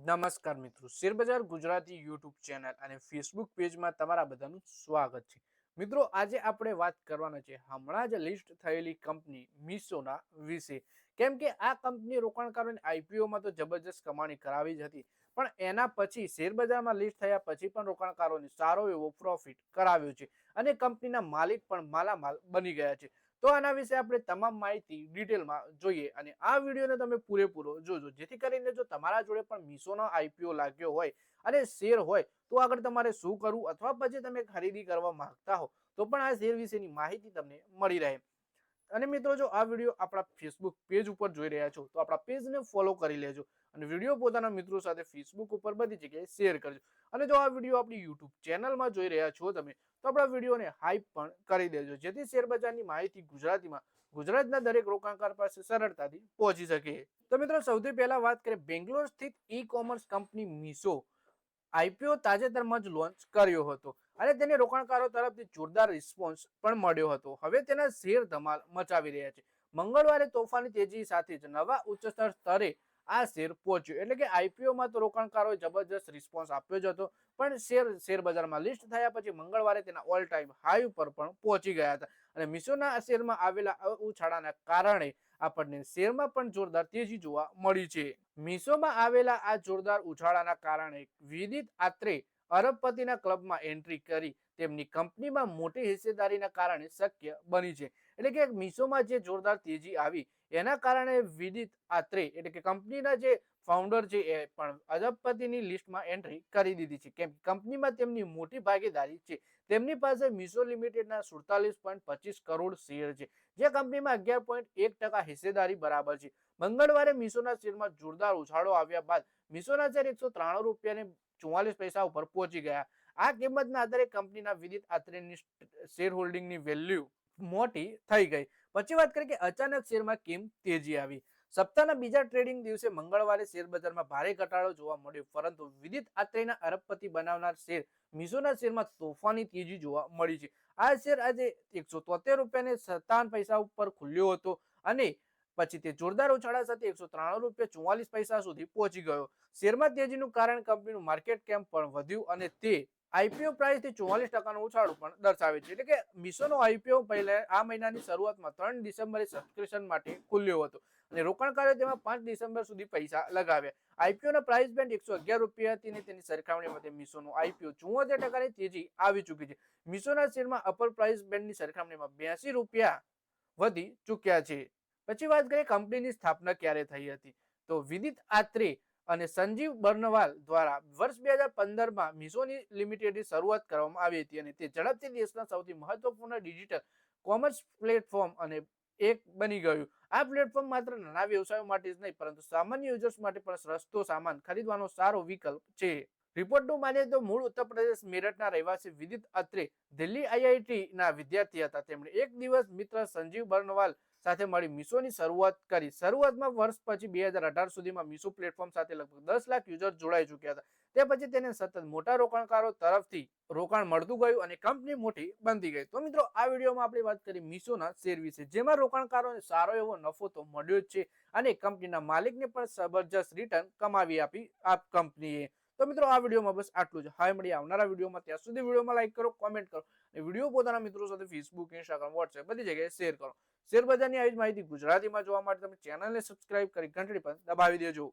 નમસ્કાર મિત્રો, શેરબજાર ગુજરાતી યુટ્યુબ ચેનલ અને ફેસબુક પેજમાં તમારા બધાનું સ્વાગત છે. મિત્રો, આજે આપણે વાત કરવાના છે હમણાં જ લિસ્ટ થયેલી કંપની મીશોના વિશે. કેમ કે આ કંપની રોકાણકારોને આઈપીઓમાં તો જબરજસ્ત કમાણી કરાવી જ હતી, પણ એના પછી શેરબજારમાં લિસ્ટ થયા પછી પણ રોકાણકારોને સારો એવો પ્રોફિટ કરાવ્યો છે અને કંપનીના માલિક પણ માલામાલ બની ગયા છે. તો આના વિશે આપણે તમામ માહિતી ડિટેલમાં જોઈએ અને આ વિડીયોને તમે પૂરેપૂરો જોજો, જેથી કરીને જો તમારા જોડે પણ મીશોનો આઈપીઓ લાગ્યો હોય અને શેર હોય તો આગળ તમારે શું કરવું, અથવા પછી તમે ખરીદી કરવા માંગતા હો તો પણ આ શેર વિશેની માહિતી તમને મળી રહે. અને મિત્રો, જો આ વિડીયો આપણા ફેસબુક પેજ ઉપર જોઈ રહ્યા છો તો આપણા પેજને ફોલો કરી લેજો અને વિડીયો પોતાના મિત્રો સાથે ફેસબુક ઉપર બધી જગ્યાએ શેર કરજો. અને જો આ વિડીયો આપણી યુટ્યુબ ચેનલમાં જોઈ રહ્યા છો તમે તો આપણા વિડીયોને હાઈપ પણ કરી દેજો, જેથી શેરબજારની માહિતી ગુજરાતીમાં ગુજરાતના દરેક રોકાણકાર પાસે સરળતાથી પહોંચી શકે. તો મિત્રો, સૌથી પહેલા વાત કરીએ બેંગ્લોર સ્થિત e commerce company Meesho IPO તાજેતરમાં જ લોન્ચ કર્યો હતો અને તેને રોકાણકારો તરફથી જોરદાર રિસ્પોન્સ પણ મળ્યો હતો. હવે તેના શેર ધમાલ મચાવી રહ્યા છે. મંગળવારે તોફાની તેજી સાથે જ નવા ઉચ્ચ સ્તરે આ શેર પહોંચ્યો. એટલે કે આઈપીઓમાં તો રોકાણકારોએ જબરજસ્ત રિસ્પોન્સ આપ્યો જ હતો, પણ શેર બજારમાં લિસ્ટ થયા પછી મંગળવારે તેના ઓલ ટાઈમ હાઈ ઉપર પણ પહોંચી ગયા હતા અને મીશોના શેરમાં આવેલા ઉછાળાના કારણે આપણને શેરમાં પણ જોરદાર તેજી જોવા મળી છે. મીશોમાં આવેલા આ જોરદાર ઉછાળાના કારણે વિદિત આત્રે અરબપતિના ક્લબમાં એન્ટ્રી કરી તેમની કંપનીમાં મોટી હિસ્સેદારીના કારણે શક્ય બની છે. એટલે કે મીશોમાં જે જોરદાર તેજી આવી એના કારણે વિદિત આત્રે એટલે કે કંપનીના જે ફાઉન્ડર છે એ પણ અરબપતિની લિસ્ટમાં એન્ટ્રી કરી દીધી છે, કેમ કંપનીમાં તેમની મોટી ભાગીદારી છે. તેમની પાસે મીશો લિમિટેડના 47.25 કરોડ શેર છે, જે કંપનીમાં 11.1% હિસ્સેદારી બરાબર છે. મંગળવારે મીશોના શેરમાં જોરદાર ઉછાળો આવ્યા બાદ મીશોના શેર 193 રૂપિયા ને 44 પૈસા ઉપર પહોંચી ગયા. આ કિંમતના આધારે કંપનીના વિદિત આત્રેની શેર હોલ્ડિંગની વેલ્યુ મોટી થઈ ગઈ. પછી વાત કરીએ કે અચાનક શેરમાં કેમ તેજી આવી. સપ્તાહના બીજા ટ્રેડિંગ દિવસે મંગળવારે શેરબજારમાં ભારે ઘટાડો જોવા મળ્યો, પરંતુ વિદિત આત્રેના અરબપતિ બનાવનાર શેર મીશોના શેરમાં તોફાની તેજી જોવા મળી છે. આ શેર આજે 173 રૂપિયા ને 57 પૈસા ઉપર ખુલ્યો હતો અને પછી તે જોરદાર ઉછાળા સાથે 193 રૂપિયા 44 પૈસા સુધી પહોંચી ગયો. શેરમાં તેજીનું કારણ કંપનીનું માર્કેટ કેપ પણ વધ્યું અને તે આઈપીઓ પ્રાઇસથી 44% ઉછાળો પણ દર્શાવે છે. એટલે કે મીશોનો આઈપીઓ પહેલા આ મહિનાની શરૂઆતમાં 3 ડિસેમ્બરે સબસ્ક્રિપ્શન માટે ખુલ્યો હતો અને રોકાણકારોએ તેમાં 5 ડિસેમ્બર સુધી પૈસા લગાવ્યા. આઈપીઓના પ્રાઇસ બેન્ડ 111 રૂપિયા હતી અને તેની સરખામણીમાં મીશોનો આઈપીઓ 74% તેજી આવી ચૂકી છે. મીશોના શેરમાં અપર પ્રાઇસ બેન્ડની સરખામણીમાં 82 રૂપિયા વધી ચૂક્યા છે. પછી વાત કરીએ કંપનીની સ્થાપના ક્યારે થઈ હતી, તો વિદિત આત્રે અને સંજીવ બર્નવાલ દ્વારા વર્ષ 2015માં મીશોની લિમિટેડની શરૂઆત કરવામાં આવી હતી અને તે ઝડપથી દેશના સૌથી મહત્વપૂર્ણ ડિજિટલ કોમર્સ પ્લેટફોર્મ અને એક બની ગયું. આ પ્લેટફોર્મ માત્ર નાના વ્યવસાયો માટે જ નહીં, પરંતુ સામાન્ય યુઝર્સ માટે પણ સસ્તો સામાન ખરીદવાનો સારો વિકલ્પ છે. રિપોર્ટનું માનીએ તો મૂળ ઉત્તર પ્રદેશ મેરઠના રહેવાસી વિદિત અત્રે દિલ્હી આઈઆઈટીના વિદ્યાર્થી હતા. તેમણે એક દિવસ મિત્ર સંજીવ બર્નવાલ સાથે મળી મીશોની શરૂઆત કરી. શરૂઆતમાં વર્ષ પછી 2018 સુધીમાં મીશો પ્લેટફોર્મ સાથે લગભગ 10 લાખ યુઝર જોડાઈ ચૂક્યા હતા. તે પછી તેને સતત મોટા રોકાણકારો તરફથી રોકાણ મળતું ગયું અને કંપની મોટી બનતી ગઈ. તો મિત્રો, આ વિડીયોમાં આપણે વાત કરી મીશોના શેર વિશે, જેમાં રોકાણકારોને સારો એવો નફો તો મળ્યો જ છે અને કંપનીના માલિકને પણ જબરજસ્ત રિટર્ન કમાવી આપી આ કંપનીએ. તો મિત્રો, આ વિડીયોમાં બસ આટલું જ. હવે મળીએ આવનારા વિડીયોમાં. ત્યાં સુધી વિડીયોમાં લાઈક કરો, કોમેન્ટ કરો અને વિડીયો પોતાના મિત્રો સાથે ફેસબુક, ઇન્સ્ટાગ્રામ, વોટ્સએપ બધી જગ્યાએ શેર કરો. શેરબજારની આવી જ માહિતી ગુજરાતીમાં જોવા માટે તમે ચેનલને સબસ્ક્રાઇબ કરી ઘંટડી પર દબાવી દેજો.